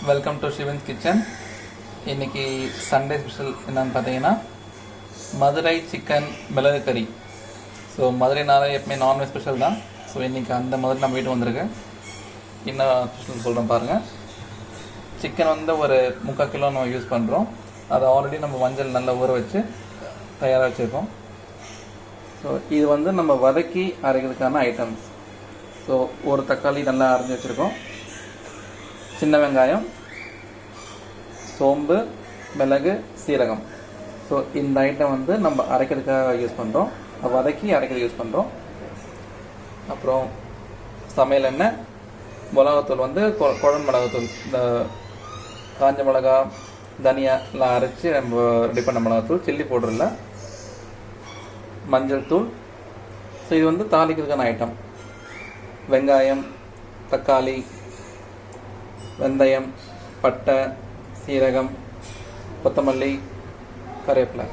Welcome to Shivan's kitchen. இன்றைக்கி Sunday special என்னென்னு பார்த்தீங்கன்னா மதுரை சிக்கன் மிளகு கறி. ஸோ மதுரைனால எப்பவுமே நான்வெஜ் ஸ்பெஷல் தான். ஸோ இன்றைக்கி அந்த மதுரை நம்ம வீட்டு வந்திருக்கு. என்ன ஸ்பெஷல் சொல்கிறேன் பாருங்கள். சிக்கன் வந்து ஒரு 3/4 கிலோ நம்ம யூஸ் பண்ணுறோம். அதை ஆல்ரெடி நம்ம மஞ்சள் நல்லா ஊற வச்சு தயாராக வச்சுருக்கோம். ஸோ இது வந்து நம்ம வதக்கி அரைக்கிறதுக்கான ஐட்டம்ஸ். ஸோ ஒரு தக்காளி நல்லா அரைஞ்சி வச்சுருக்கோம். சின்ன வெங்காயம், சோம்பு, மிளகு, சீரகம். ஸோ இந்த ஐட்டம் வந்து நம்ம அரைக்கிறதுக்காக யூஸ் பண்ணுறோம். வதக்கி அரைக்கிறது யூஸ் பண்ணுறோம். அப்புறம் சமையல் எண்ணெய், மிளகாத்தூள் வந்து குழம்பு மிளகாத்தூள், இந்த காஞ்ச மிளகா, தனியாலாம் அரைச்சி நம்ம ரெடி பண்ண மிளகாத்தூள், சில்லி பவுடரில், மஞ்சள் தூள். ஸோ இது வந்து தாளிக்கிறதுக்கான ஐட்டம். வெங்காயம், தக்காளி, வெந்தயம், பட்டை, சீரகம், கொத்தமல்லி, கருவேப்பிலை.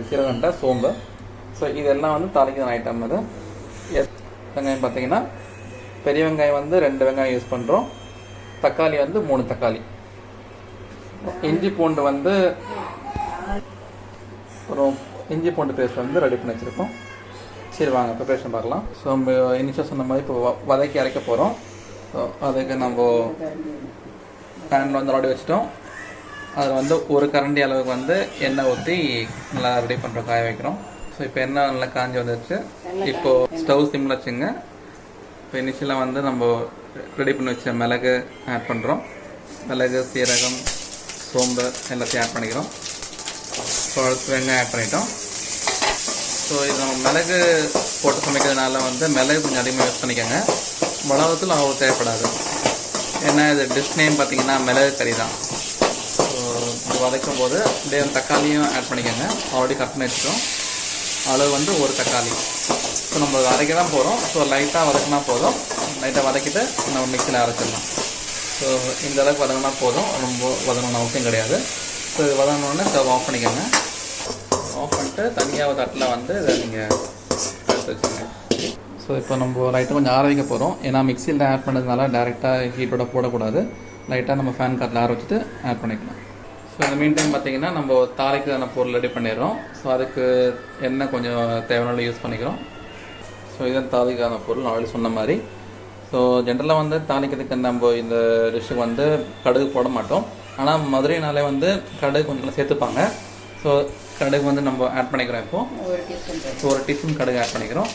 சீரகம்ட்ட சோம்பு. ஸோ இதெல்லாம் வந்து தாளிக்கிற ஐட்டம். அது வெங்காயம் பார்த்தீங்கன்னா பெரிய வெங்காயம் வந்து 2 வெங்காயம் யூஸ் பண்ணுறோம். தக்காளி வந்து 3 தக்காளி. இஞ்சி பூண்டு வந்து ஒரு இஞ்சி பூண்டு பேஸ்ட் வந்து ரெடி பண்ணி வச்சுருக்கோம். சரி வாங்க ப்ரிப்பரேஷன் பார்க்கலாம். ஸோ நம்ம இனிஷியல் சொன்ன மாதிரி இப்போ வதக்கி அரைக்க போகிறோம். ஸோ அதுக்கு நம்ம பேனில் வந்து ஆல்ரெடி வச்சுட்டோம். அதில் வந்து ஒரு கரண்டி அளவுக்கு வந்து எண்ணெய் ஊற்றி நல்லா ரெடி பண்ணுறோம், காய வைக்கிறோம். ஸோ இப்போ எண்ணெய் நல்லா காஞ்சி வந்துடுச்சு. இப்போது ஸ்டவ் சிம்மில் வச்சுங்க. இப்போ இனிஷியலாக வந்து நம்ம ரெடி பண்ணி வச்ச மிளகு ஆட் பண்ணுறோம். மிளகு, சீரகம், சோம்பு எல்லாத்தையும் ஆட் பண்ணிக்கிறோம். ஸோ அடுத்து வெங்காயம் ஆட் பண்ணிட்டோம். ஸோ இது நம்ம மிளகு போட்டு சமைக்கிறதுனால வந்து மிளகு கொஞ்சம் அதிகமாக யூஸ் பண்ணிக்கோங்க. மிளகாத்தூள் அவ்வளோ தேவைப்படாது. ஏன்னா இது டிஷ் நேம் பார்த்தீங்கன்னா மிளகு கறி தான். ஸோ இது வதக்கும் போது அப்படியே தக்காளியும் ஆட் பண்ணிக்கோங்க. ஆல்ரெடி கட் பண்ணி வச்சுட்டோம். அளவு வந்து ஒரு தக்காளி. ஸோ நம்ம அரைக்க தான் போகிறோம். ஸோ லைட்டாக வதக்கினா போதும். லைட்டாக வதக்கிட்டு நம்ம மிக்சியில் அரைச்சிடலாம். ஸோ இந்த அளவுக்கு வதங்கினா போதும், ரொம்ப வதங்கணும் அவசியம் கிடையாது. ஸோ இது வதங்கினோடனே ஸ்டவ் ஆஃப் பண்ணிக்கோங்க. ஆஃப் பண்ணிட்டு தனியாக தட்டில் வந்து இதை நீங்கள் எடுத்து வச்சுக்கோங்க. ஸோ இப்போ நம்ம லைட்டாக கொஞ்சம் ஆற வைக்க போகிறோம். ஏன்னா மிக்சியில் ஆட் பண்ணதுனால டேரெக்டாக ஹீட்டோட போடக்கூடாது. லைட்டாக நம்ம ஃபேன் காற்றில் ஆற வச்சுட்டு ஆட் பண்ணிக்கலாம். ஸோ இந்த மீன் டைம் பார்த்திங்கன்னா நம்ம தாளிக்கான பொருள் ரெடி பண்ணிடுறோம். ஸோ அதுக்கு எண்ணெய் கொஞ்சம் தேவையான யூஸ் பண்ணிக்கிறோம். ஸோ இதுதான் தாளிக்கான பொருள் ஆல்ரெடி சொன்ன மாதிரி. ஸோ ஜென்ரலாக வந்து தாளிக்கிறதுக்கு நம்ம இந்த டிஷ்ஷுக்கு வந்து கடுகு போட மாட்டோம். ஆனால் மதுரைனாலே வந்து கடுகு கொஞ்சம் சேர்த்துப்பாங்க. ஸோ கடுகு வந்து நம்ம ஆட் பண்ணிக்கிறோம். இப்போது ஒரு டீஸ்பூன் கடுகு ஆட் பண்ணிக்கிறோம்.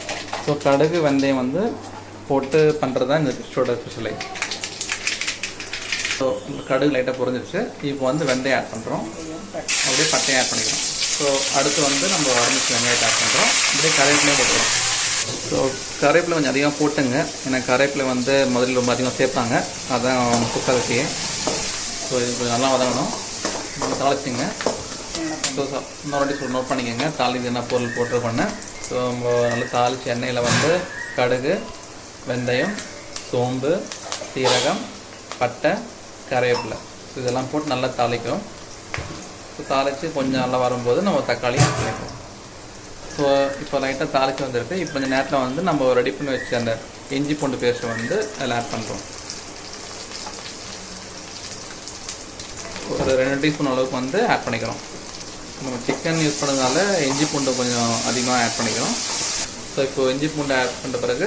ஸோ கடுகு வெந்தயம் வந்து போட்டு பண்ணுறது தான் இந்த டிஷ்ஷோட ஸ்பெஷலை. ஸோ இந்த கடுகு லைட்டாக பொரிஞ்சிருச்சு. இப்போ வந்து வெந்தயம் ஆட் பண்ணுறோம். அப்படியே பட்டையை ஆட் பண்ணிக்கிறோம். ஸோ அடுத்து வந்து நம்ம அரைச்சி வெங்காயத்தை ஆட் பண்ணுறோம். அப்படியே கருவேப்பிலையும் போட்டுக்கிறோம். ஸோ கருவேப்பிலை கொஞ்சம் அதிகமாக போட்டுங்க. ஏன்னா கருவேப்பிலை வந்து முதல்ல ரொம்ப அதிகமாக சேர்ப்பாங்க. அதுதான் குக்கரத்தையே. ஸோ இது கொஞ்சம் நல்லா வதங்கணும். தாளிச்சிங்க. ஸோ இன்னொரு நோட் பண்ணிக்கோங்க. தாளிக்கு என்ன பொருள் போட்டிருக்கோன்னு. ஸோ நம்ம நல்லா தாளித்து எண்ணெயில் வந்து கடுகு, வெந்தயம், சோம்பு, சீரகம், பட்டை, கருவேப்பிலை இதெல்லாம் போட்டு நல்லா தாளிக்கும். ஸோ தாளித்து கொஞ்சம் நல்லா வரும்போது நம்ம தக்காளி ஆட் பண்ணிப்போம். ஸோ இப்போ லைட்டாக தாளித்து வந்துருக்கு. இப்போ கொஞ்சம் நேரத்தில் வந்து நம்ம ரெடி பண்ணி வச்ச அந்த இஞ்சி பூண்டு பேஸ்ட்டை வந்து அதில் ஆட் பண்ணுறோம். ஒரு 2 டீஸ்பூன் அளவுக்கு வந்து ஆட் பண்ணிக்கிறோம். நம்ம சிக்கன் யூஸ் பண்ணதுனால இஞ்சி பூண்டு கொஞ்சம் அதிகமாக ஆட் பண்ணிக்கிறோம். ஸோ இப்போ இஞ்சி பூண்டு ஆட் பண்ணுற பிறகு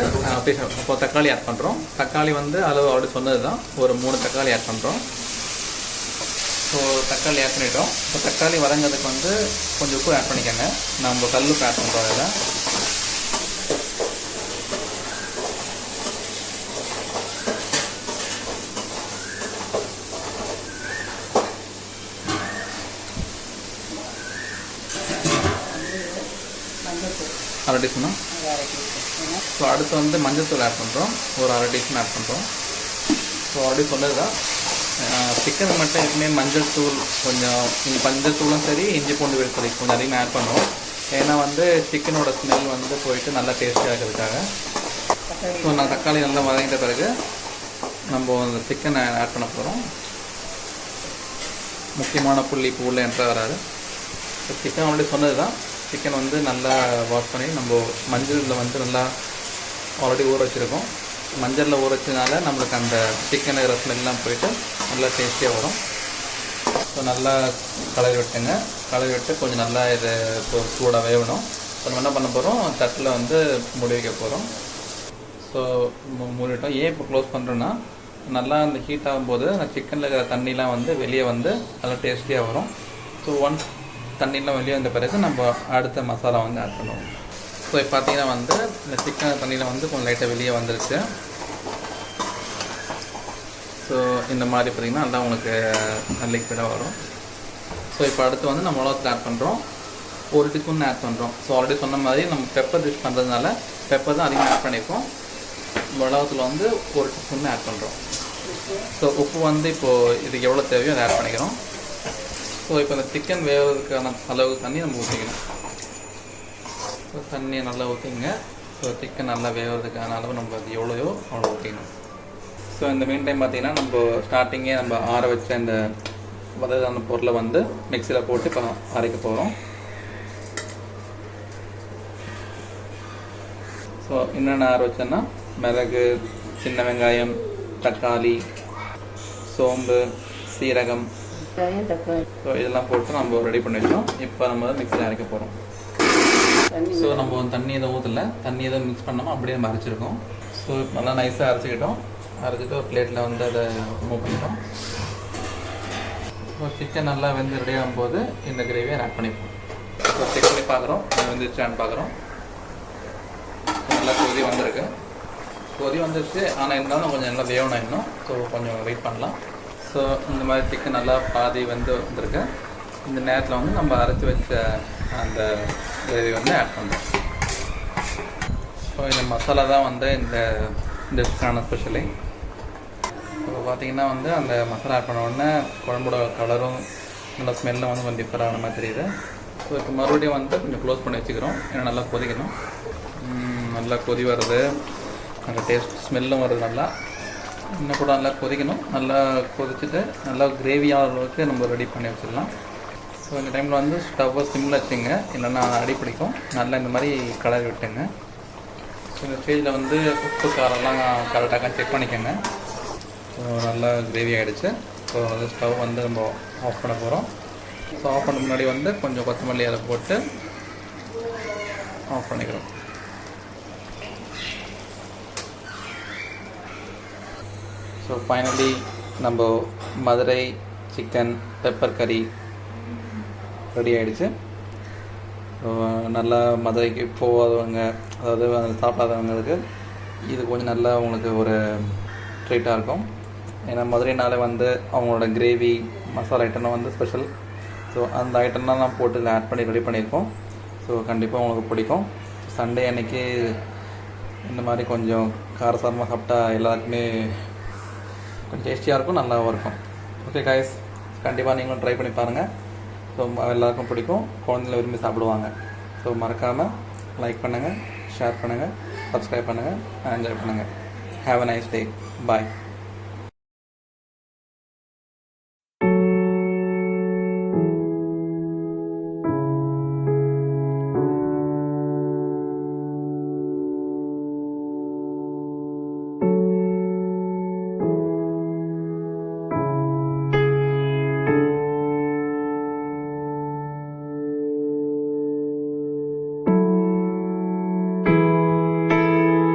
இப்போ தக்காளி ஆட் பண்ணுறோம். தக்காளி வந்து அளவு ஆல்ரெடி சொன்னது தான். ஒரு 3 தக்காளி ஆட் பண்ணுறோம். ஸோ தக்காளி ஆட் பண்ணிட்டோம். இப்போ தக்காளி வதங்கிறதுக்கு வந்து கொஞ்சம் உப்பு ஆட் பண்ணிக்கோங்க. நம்ம கல்லுப்பு ஆட் பண்ணுறோம். அதில் அரை டீஸ்பூனா. ஸோ அடுத்து வந்து மஞ்சள் தூள் ஆட் பண்ணுறோம். ஒரு அரை டீஸ்பூன் ஆட் பண்ணுறோம். ஸோ ஆல்ரெடி சொன்னது தான். சிக்கனுக்கு மட்டும் எப்பவுமே மஞ்சள் தூள் கொஞ்சம் மஞ்சள் தூளும் சரி, இஞ்சி பூண்டு விழுப்பது கொஞ்சம் அதிகமாக ஆட் பண்ணுவோம். ஏன்னா வந்து சிக்கனோட ஸ்மெல் வந்து போயிட்டு நல்லா டேஸ்டியாக இருக்கிறதுக்காக. ஸோ நான் தக்காளி நல்லா வதங்கிட்ட பிறகு நம்ம அந்த சிக்கனை ஆட் பண்ண போகிறோம். முக்கியமான புள்ளி இப்போ உள்ள என்ட்ரு வராது. ஸோ சிக்கன் ஆல்ரெடி சொன்னது தான். சிக்கன் வந்து நல்லா வாஷ் பண்ணி நம்ம மஞ்சளில் வந்து நல்லா ஆல்ரெடி ஊற வச்சுருக்கோம். மஞ்சளில் ஊறச்சதுனால நம்மளுக்கு அந்த சிக்கன் இருக்கிற ஸ்மெல்லாம் போயிட்டு நல்லா டேஸ்டியாக வரும். ஸோ நல்லா கலரி விட்டுங்க. கலரி விட்டு கொஞ்சம் நல்லா இது சூடாக வேகணும். ஸோ நம்ம என்ன பண்ண போகிறோம், தட்டில் வந்து மூடி வைக்க போகிறோம். ஸோ மூடிட்டோம். ஏன் இப்போ க்ளோஸ் பண்ணுறோன்னா, நல்லா அந்த ஹீட் ஆகும்போது அந்த சிக்கனில் இருக்கிற தண்ணிலாம் வந்து வெளியே வந்து நல்லா டேஸ்டியாக வரும். ஸோ ஒன்ஸ் தண்ணிலாம் வெளியே வந்த பிறகு நம்ம அடுத்த மசாலா வந்து ஆட் பண்ணுவோம். ஸோ இப்போ பார்த்தீங்கன்னா வந்து இந்த சிக்கன் தண்ணியில் வந்து கொஞ்சம் லைட்டாக வெளியே வந்துருச்சு. ஸோ இந்த மாதிரி பார்த்திங்கன்னா நல்லா உங்களுக்கு லிக்விடாக வரும். ஸோ இப்போ அடுத்து வந்து நம்ம மிளகாத்தூள் ஆட் பண்ணுறோம். 1 டீஸ்பூன் ஆட் பண்ணுறோம். ஸோ ஆல்ரெடி சொன்ன மாதிரி நம்ம பெப்பர் டிஷ் பண்ணுறதுனால பெப்பர் தான் அதிகமாக ஆட் பண்ணியிருக்கோம். மிளகாத்தூள் வந்து 1 டீஸ்பூன் ஆட் பண்ணுறோம். ஸோ உப்பு வந்து இப்போது இதுக்கு எவ்வளோ தேவையோ அதை ஆட் பண்ணிக்கிறோம். ஸோ இப்போ இந்த சிக்கன் வேகிறதுக்கான அளவு தண்ணி நம்ம ஊற்றிக்கணும். ஸோ தண்ணியை நல்லா ஊற்றிங்க. ஸோ சிக்கன் நல்லா வேகிறதுக்கான அளவு நம்ம அது எவ்வளோயோ அவ்வளோ ஊற்றிக்கணும். ஸோ இந்த மீன் டைம் பார்த்திங்கன்னா நம்ம ஸ்டார்டிங்கே நம்ம ஆற வச்ச இந்த வததான பொருளை வந்து மிக்சியில் போட்டு இப்போ அரைக்க போகிறோம். ஸோ என்னென்ன ஆற வச்சோன்னா மிளகு, சின்ன வெங்காயம், தக்காளி, சோம்பு, சீரகம், ஸோ இதெல்லாம் போட்டு நம்ம ரெடி பண்ணி வச்சோம். இப்போ நம்ம மிக்சியில் அரைக்க போகிறோம். ஸோ நம்ம தண்ணி எதுவும் ஊற்றலை, தண்ணி எதுவும் மிக்ஸ் பண்ணாமல் அப்படியே நம்ம அரைச்சிருக்கோம். ஸோ நல்லா நைஸாக அரைச்சிக்கிட்டோம். அரைச்சிட்டு ஒரு பிளேட்டில் வந்து அதை மூவ் பண்ணிட்டோம். ஸோ சிக்கன் நல்லா வெந்து ரெடி ஆகும்போது இந்த கிரேவியை ஆட் பண்ணிப்போம். ஸோ செக் பண்ணி பார்க்குறோம், வெந்துருச்சான்னு பார்க்குறோம். நல்லா கொதி வந்திருக்கு. கொதி வந்துருச்சு, ஆனால் இருந்தாலும் கொஞ்சம் நல்லா வேகணும் இன்னும். ஸோ கொஞ்சம் வெயிட் பண்ணலாம். ஸோ இந்த மாதிரி சிக்கன் நல்லா பாதி வந்துருக்கு. இந்த நேரத்தில் வந்து நம்ம அரைச்சி வச்ச அந்த கிரேவி வந்து ஆட் பண்ணுறோம். ஸோ இந்த மசாலா தான் வந்து இந்த டிஷ்ஷான ஸ்பெஷலி. இப்போ பார்த்திங்கன்னா வந்து அந்த மசாலா ஆட் பண்ண உடனே குழம்போட கலரும் நல்லா ஸ்மெல்லும் வந்து கொஞ்சம் டிஃபர் ஆன மாதிரி தெரியுது. ஸோ இப்போ மறுபடியும் வந்து கொஞ்சம் க்ளோஸ் பண்ணி வச்சுக்கிறோம். ஏன்னா நல்லா கொதிக்கணும். நல்லா கொதி வருது, அந்த டேஸ்ட் ஸ்மெல்லும் வருது. நல்லா இன்னும் கூட நல்லா கொதிக்கணும். நல்லா கொதிச்சுட்டு நல்லா கிரேவியான அளவுக்கு நம்ம ரெடி பண்ணி வச்சிடலாம். ஸோ இந்த டைமில் வந்து ஸ்டவ்வை சிம்மில் வச்சுங்க, இல்லைன்னா அடி பிடிக்கும். நல்லா இந்த மாதிரி கலரி விட்டுங்க. ஸோ இந்த ஸ்டேஜில் வந்து உப்பு காரெல்லாம் கரெக்டாக செக் பண்ணிக்கோங்க. ஸோ நல்லா கிரேவி ஆகிடுச்சு. ஸோ அது ஸ்டவ் வந்து நம்ம ஆஃப் பண்ண போகிறோம். ஸோ ஆஃப் பண்ண முன்னாடி வந்து கொஞ்சம் கொத்தமல்லி அதை போட்டு ஆஃப் பண்ணிக்கிறோம். ஸோ ஃபைனலி நம்ம மதுரை சிக்கன் பெப்பர் கறி ரெடி ஆகிடுச்சு. ஸோ நல்லா மதுரைக்கு போகாதவங்க, அதாவது அதை சாப்பிடாதவங்களுக்கு இது கொஞ்சம் நல்லா உங்களுக்கு ஒரு ட்ரீட்டாக இருக்கும். ஏன்னா மதுரைனாலே வந்து அவங்களோட கிரேவி மசாலா ஐட்டம்லாம் வந்து ஸ்பெஷல். ஸோ அந்த ஐட்டம்லாம் நான் போட்டு ஆட் பண்ணி ரெடி பண்ணியிருக்கோம். ஸோ கண்டிப்பாக உங்களுக்கு பிடிக்கும். சண்டே அன்றைக்கி இந்த மாதிரி கொஞ்சம் காரசாரமாக சாப்பிட்டா எல்லாருக்குமே கொஞ்சம் டேஸ்டியாக இருக்கும், நல்லாவும் இருக்கும். ஓகே காய்ஸ், கண்டிப்பாக நீங்களும் ட்ரை பண்ணி பாருங்கள். ஸோ எல்லாருக்கும் பிடிக்கும், குழந்தைங்கள விரும்பி சாப்பிடுவாங்க. ஸோ மறக்காமல் லைக் பண்ணுங்கள், ஷேர் பண்ணுங்கள், சப்ஸ்கிரைப் பண்ணுங்கள், என்ஜாய் பண்ணுங்கள். Have a nice day. Bye.